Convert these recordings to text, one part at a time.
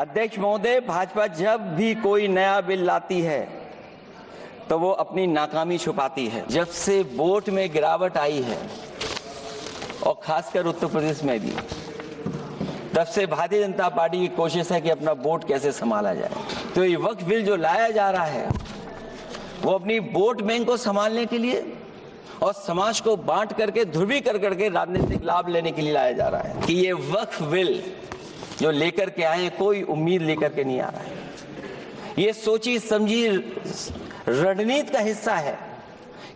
अध्यक्ष महोदय, भाजपा जब भी कोई नया बिल लाती है तो वो अपनी नाकामी छुपाती है। जब से वोट में गिरावट आई है और खासकर उत्तर प्रदेश में भी, तब से भारतीय जनता पार्टी की कोशिश है कि अपना वोट कैसे संभाला जाए। तो ये वक्फ बिल जो लाया जा रहा है वो अपनी वोट बैंक को संभालने के लिए और समाज को बांट करके ध्रुवीकरण राजनीतिक लाभ लेने के लिए लाया जा रहा है। कि ये वक्फ बिल जो लेकर के आए कोई उम्मीद लेकर के नहीं आ रहा है, ये सोची समझी रणनीति का हिस्सा है,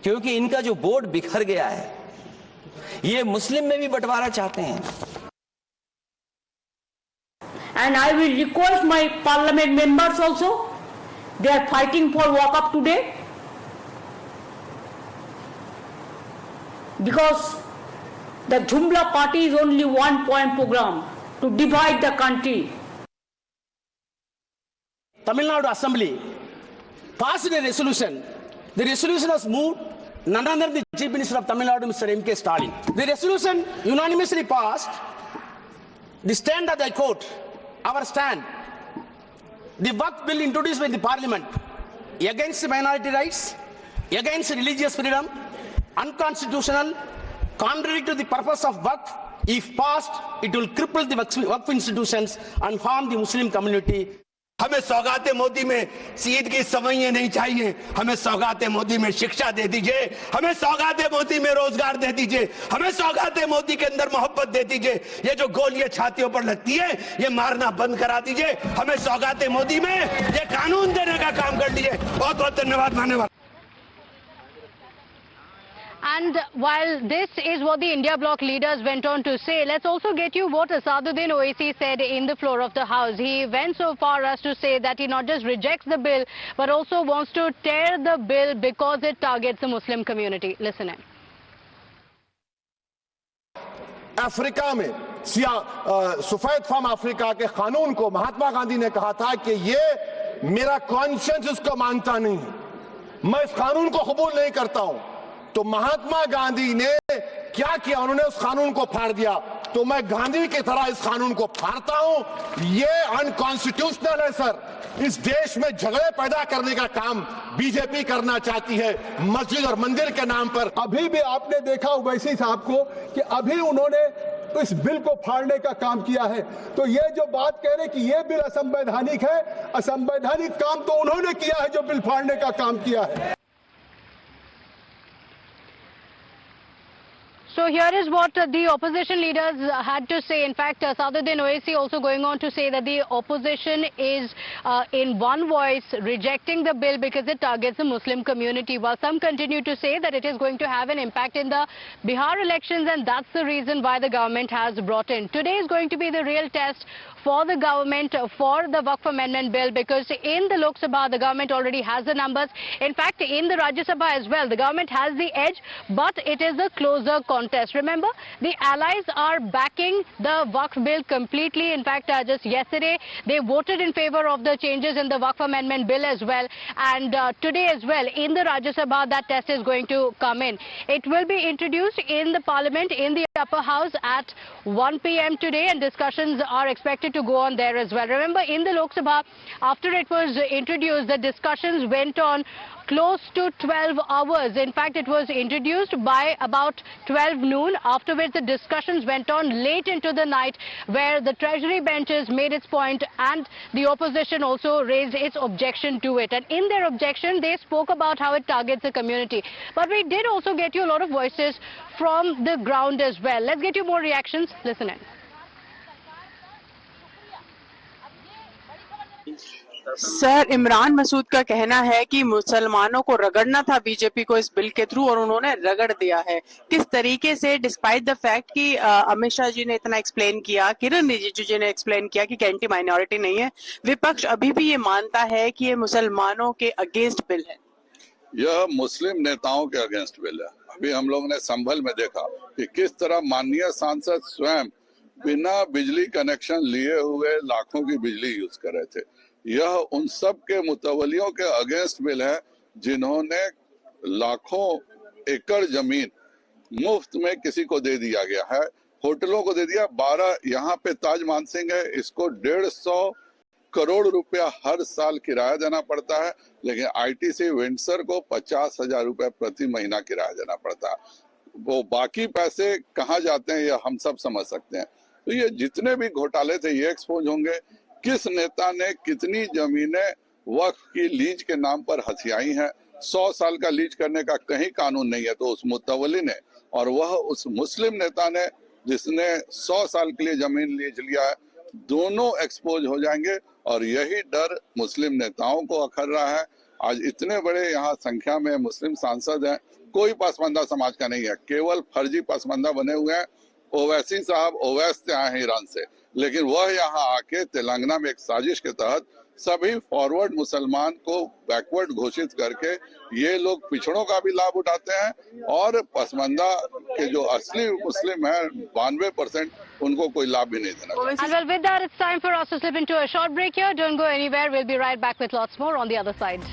क्योंकि इनका जो वोट बिखर गया है ये मुस्लिम में भी बंटवारा चाहते हैं। And I will request my parliament members also, they are fighting for walk up today because the Jumla party is only one point program to divide the country. Tamil Nadu Assembly passed a resolution. The resolution was moved none other than the Chief Minister of Tamil Nadu, Mr. M.K. Stalin. The resolution unanimously passed. The stand of the court, our stand, the Waqf bill introduced by the Parliament against minority rights, against religious freedom, unconstitutional, contrary to the purpose of Waqf. If passed, it will cripple the Waqf institutions and harm the Muslim community. हमें सौगाते मोदी में ईद की सवैयां नहीं चाहिए, हमें सौगाते मोदी में शिक्षा दे दीजिए, हमें सौगाते मोदी में रोजगार दे दीजिए, हमें सौगाते मोदी के अंदर मोहब्बत दे दीजिए। ये जो गोलियां छातियों पर लगती है ये मारना बंद करा दीजिए। हमें सौगाते मोदी में ये कानून देने का काम कर दीजिए। बहुत बहुत धन्यवाद माननीय। And while this is what the India bloc leaders went on to say, let's also get you what Asaduddin Owaisi said in the floor of the House. He went so far as to say that he not just rejects the bill, but also wants to tear the bill because it targets the Muslim community. Listen in. Africa में सफेद farm Africa के कानून को महात्मा गांधी ने कहा था कि ये मेरा कॉन्शियंस इसको मानता नहीं, मैं इस कानून को कबूल नहीं करता हूं। तो महात्मा गांधी ने क्या किया, उन्होंने उस कानून को फाड़ दिया। तो मैं गांधी की तरह इस कानून को फाड़ता हूं। ये अनकॉन्स्टिट्यूशनल है सर। इस देश में झगड़े पैदा करने का काम बीजेपी करना चाहती है मस्जिद और मंदिर के नाम पर। अभी भी आपने देखा ओवैसी साहब को कि अभी उन्होंने इस बिल को फाड़ने का काम किया है। तो ये जो बात कह रहे कि ये बिल असंवैधानिक है, असंवैधानिक काम तो उन्होंने किया है जो बिल फाड़ने का काम किया है। So here is what the opposition leaders had to say. In fact, Asaduddin Owaisi also going on to say that the opposition is in one voice rejecting the bill because it targets the Muslim community, while some continue to say that it is going to have an impact in the Bihar elections, and that's the reason why the government has brought in. Today is going to be the real test for the government for the Waqf Amendment bill, because in the Lok Sabha the government already has the numbers. In fact, in the Rajya Sabha as well, the government has the edge, but it is a closer contest. Remember, the allies are backing the Waqf bill completely. In fact, just yesterday they voted in favor of the changes in the Waqf Amendment bill as well, and today as well in the Rajya Sabha that test is going to come in. It will be introduced in the Parliament in the upper house at 1 p.m. today, and discussions are expected to go on there as well. Remember, in the Lok Sabha, after it was introduced, the discussions went on close to 12 hours. In fact, it was introduced by about 12 noon, after which the discussions went on late into the night, where the Treasury benches made its point and the opposition also raised its objection to it. And in their objection, they spoke about how it targets the community. But we did also get you a lot of voices from the ground as well. Let's get you more reactions. Listen in. Sir, Imran Masood का कहना है कि मुसलमानों को रगड़ना था BJP को इस बिल के थ्रू, और उन्होंने रगड़ दिया है। किस तरीके से, डिस्पाइट द फैक्ट कि अमित शाह जी ने इतना एक्सप्लेन किया, किरण रिजिजू जी ने एक्सप्लेन किया कि एंटी माइनॉरिटी नहीं है, विपक्ष अभी भी ये मानता है कि ये मुसलमानों के अगेंस्ट बिल है। यह मुस्लिम नेताओं के अगेंस्ट बिल है। अभी हम लोग ने संभल में देखा कि किस तरह माननीय सांसद स्वयं बिना बिजली कनेक्शन लिए हुए लाखों की बिजली यूज कर रहे थे। यह उन सब के मुतवलियों के अगेंस्ट बिल है जिन्होंने लाखों एकड़ जमीन मुफ्त में किसी को दे दिया गया है, होटलों को दे दिया। 12 यहाँ पे ताज मानसिंह है, इसको 150 करोड़ रुपया हर साल किराया देना पड़ता है, लेकिन आईटीसी विंडसर को 50,000 रुपए प्रति महीना किराया देना पड़ता है। वो बाकी पैसे कहाँ जाते हैं ये हम सब समझ सकते हैं। तो ये जितने भी घोटाले थे ये एक्सपोज होंगे। किस नेता ने कितनी जमीनें वक्फ की लीज के नाम पर हथियाई हैं। 100 साल का लीज करने का कहीं कानून नहीं है, तो उस मुतवल्ली ने और वह उस मुस्लिम नेता ने जिसने 100 साल के लिए जमीन लीज लिया है, दोनों एक्सपोज हो जाएंगे। और यही डर मुस्लिम नेताओं को अखर रहा है। आज इतने बड़े यहाँ संख्या में मुस्लिम सांसद हैं, कोई पसमानदा समाज का नहीं है, केवल फर्जी पसमानदा बने हुए हैं। ओवैसी साहब ओवैस से आए हैं ईरान से, लेकिन वह यहाँ आके तेलंगाना में एक साजिश के तहत सभी फॉरवर्ड मुसलमान को बैकवर्ड घोषित करके ये लोग पिछड़ों का भी लाभ उठाते हैं और पसमानदा के जो असली मुस्लिम है 92% उनको कोई लाभ भी नहीं देना। And well, with that, it's time for us to slip into a short break here. Don't go anywhere. We'll be right back with lots more on the other side.